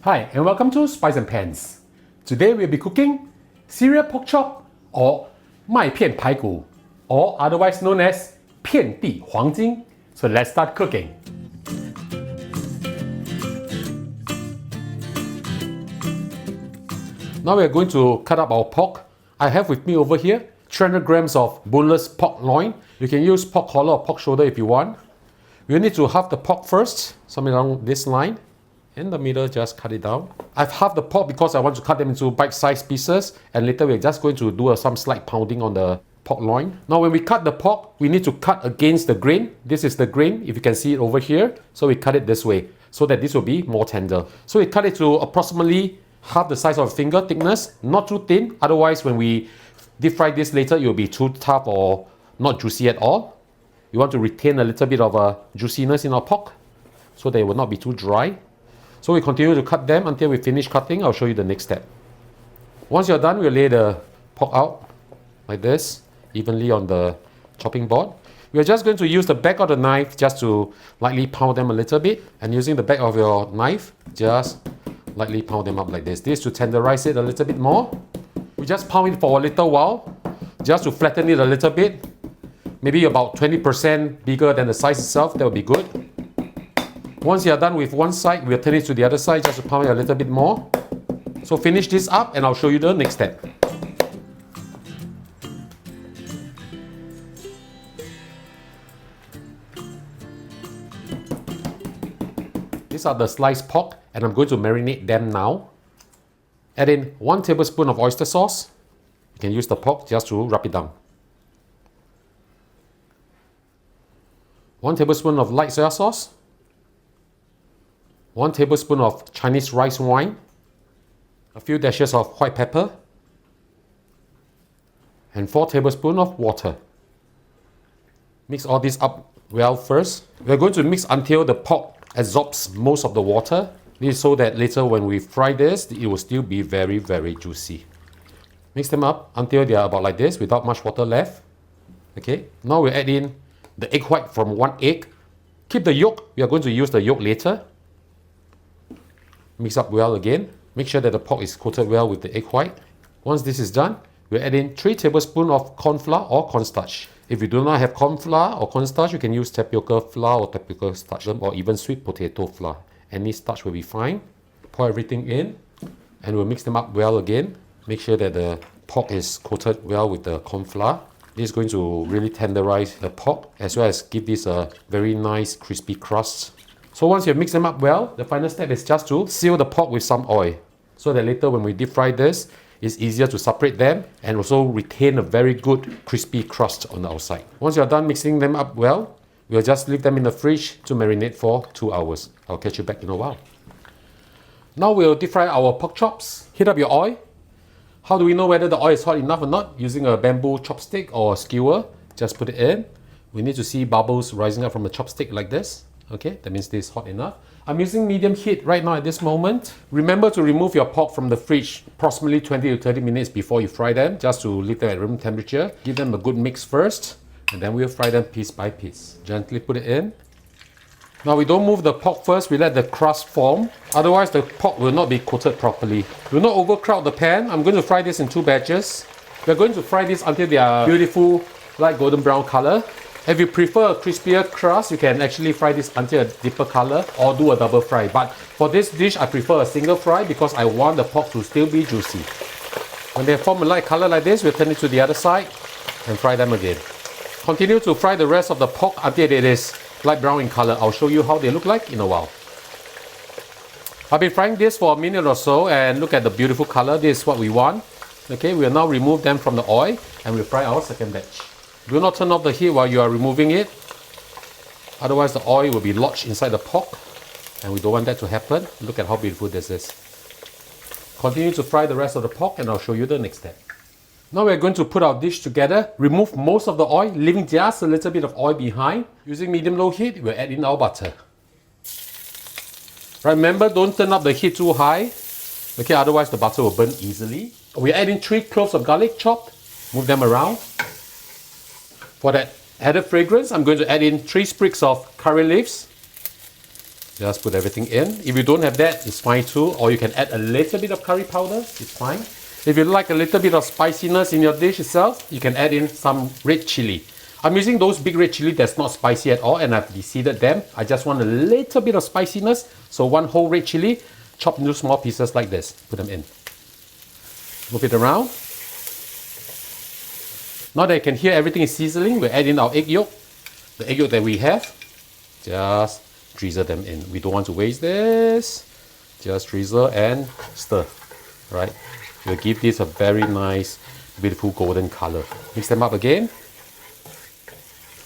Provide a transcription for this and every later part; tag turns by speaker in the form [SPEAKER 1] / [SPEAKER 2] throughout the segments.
[SPEAKER 1] Hi and welcome to Spice and Pans. Today we'll be cooking cereal pork chop or 麦片排骨 or otherwise known as 片地黄金. So let's start cooking. Now we're going to cut up our pork. I have with me over here 300 grams of boneless pork loin. You can use pork collar or pork shoulder if you want. We need to halve the pork first, somewhere along this line. In the middle, just cut it down. I've halved the pork because I want to cut them into bite-sized pieces, and later we're just going to do some slight pounding on the pork loin. Now when we cut the pork, we need to cut against the grain. This is the grain, if you can see it over here. So we cut it this way, so that this will be more tender. So we cut it to approximately half the size of a finger thickness, not too thin, otherwise when we deep fry this later, it will be too tough or not juicy at all. We want to retain a little bit of juiciness in our pork, so that it will not be too dry. So we continue to cut them until we finish cutting. I'll show you the next step. Once you're done, we'll lay the pork out like this, evenly on the chopping board. We're just going to use the back of the knife just to lightly pound them a little bit. And using the back of your knife, just lightly pound them up like this. This to tenderize it a little bit more. We just pound it for a little while, just to flatten it a little bit. Maybe about 20% bigger than the size itself, that would be good. Once you are done with one side, we'll turn it to the other side just to pound it a little bit more. So finish this up and I'll show you the next step. These are the sliced pork and I'm going to marinate them now. Add in 1 tablespoon of oyster sauce. You can use the pork just to rub it down. 1 tablespoon of light soy sauce. 1 tablespoon of Chinese rice wine, a few dashes of white pepper, and 4 tablespoons of water. Mix all this up well first. We're going to mix until the pork absorbs most of the water. This is so that later when we fry this, it will still be very, very juicy. Mix them up until they are about like this without much water left. Okay, now we add in the egg white from 1 egg. Keep the yolk, we are going to use the yolk later. Mix up well again. Make sure that the pork is coated well with the egg white. Once this is done, we'll add in 3 tablespoons of cornflour or cornstarch. If you do not have cornflour or cornstarch, you can use tapioca flour or tapioca starch or even sweet potato flour. Any starch will be fine. Pour everything in and we'll mix them up well again. Make sure that the pork is coated well with the cornflour. This is going to really tenderize the pork as well as give this a very nice crispy crust. So once you mix them up well, the final step is just to seal the pork with some oil, so that later when we deep fry this, it's easier to separate them and also retain a very good crispy crust on the outside. Once you're done mixing them up well, we'll just leave them in the fridge to marinate for 2 hours. I'll catch you back in a while. Now we'll deep fry our pork chops. Heat up your oil. How do we know whether the oil is hot enough or not? Using a bamboo chopstick or a skewer, just put it in. We need to see bubbles rising up from the chopstick like this. Okay, that means this is hot enough. I'm using medium heat right now at this moment. Remember to remove your pork from the fridge approximately 20 to 30 minutes before you fry them, just to leave them at room temperature. Give them a good mix first, and then we'll fry them piece by piece. Gently put it in. Now we don't move the pork first, we let the crust form. Otherwise the pork will not be coated properly. Do not overcrowd the pan. I'm going to fry this in 2 batches. We're going to fry this until they are beautiful light golden brown color. If you prefer a crispier crust, you can actually fry this until a deeper color or do a double fry. But for this dish, I prefer a single fry because I want the pork to still be juicy. When they form a light color like this, we'll turn it to the other side and fry them again. Continue to fry the rest of the pork until it is light brown in color. I'll show you how they look like in a while. I've been frying this for a minute or so and look at the beautiful color. This is what we want. Okay, we'll now remove them from the oil and we'll fry our second batch. Do not turn off the heat while you are removing it. Otherwise the oil will be lodged inside the pork and we don't want that to happen. Look at how beautiful this is. Continue to fry the rest of the pork and I'll show you the next step. Now we're going to put our dish together, remove most of the oil, leaving just a little bit of oil behind. Using medium-low heat, we'll add in our butter. Remember, don't turn up the heat too high. Okay, otherwise the butter will burn easily. We add in 3 cloves of garlic chopped. Move them around. For that added fragrance, I'm going to add in 3 sprigs of curry leaves. Just put everything in. If you don't have that, it's fine too. Or you can add a little bit of curry powder, it's fine. If you like a little bit of spiciness in your dish itself, you can add in some red chili. I'm using those big red chili that's not spicy at all, and I've deseeded them. I just want a little bit of spiciness. So one whole red chili, chopped into small pieces like this. Put them in. Move it around. Now that you can hear everything is sizzling, we'll add in our egg yolk. The egg yolk that we have, just drizzle them in. We don't want to waste this. Just drizzle and stir, right? We'll give this a very nice, beautiful golden color. Mix them up again.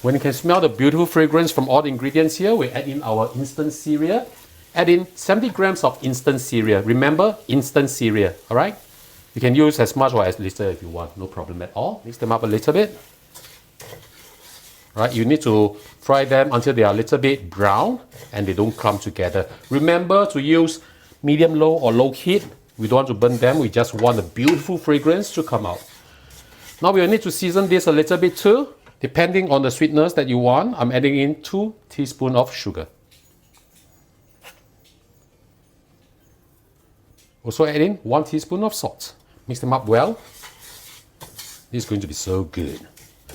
[SPEAKER 1] When you can smell the beautiful fragrance from all the ingredients here, we add in our instant cereal. Add in 70 grams of instant cereal. Remember, instant cereal, all right? You can use as much or as little if you want, no problem at all. Mix them up a little bit. Right, you need to fry them until they are a little bit brown and they don't clump together. Remember to use medium low or low heat. We don't want to burn them, we just want a beautiful fragrance to come out. Now we will need to season this a little bit too. Depending on the sweetness that you want, I'm adding in 2 teaspoons of sugar. Also add in 1 teaspoon of salt. Mix them up well. This is going to be so good.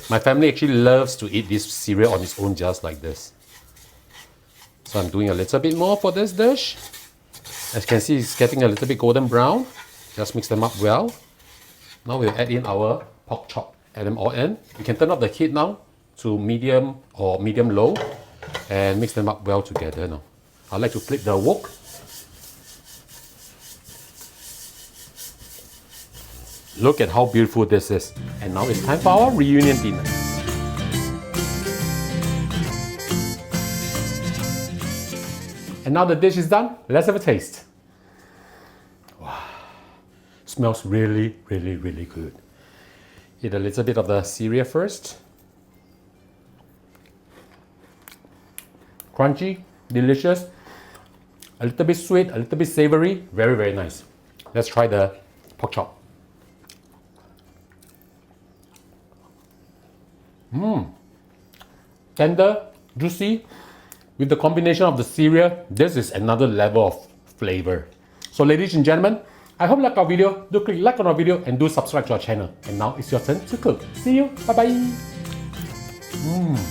[SPEAKER 1] My family actually loves to eat this cereal on its own just like this. So I'm doing a little bit more for this dish. As you can see, it's getting a little bit golden brown. Just mix them up well. Now we'll add in our pork chop. Add them all in. You can turn up the heat now to medium or medium low and mix them up well together now. I like to flip the wok. Look at how beautiful this is. And now it's time for our reunion dinner. And now the dish is done, let's have a taste. Wow. Smells really, really, really good. Eat a little bit of the cereal first. Crunchy, delicious, a little bit sweet, a little bit savory, very, very nice. Let's try the pork chop. Tender, juicy. With the combination of the cereal, this is another level of flavor. So ladies and gentlemen, I hope you like our video. Do click like on our video and do subscribe to our channel. And now it's your turn to cook. See you. Bye bye.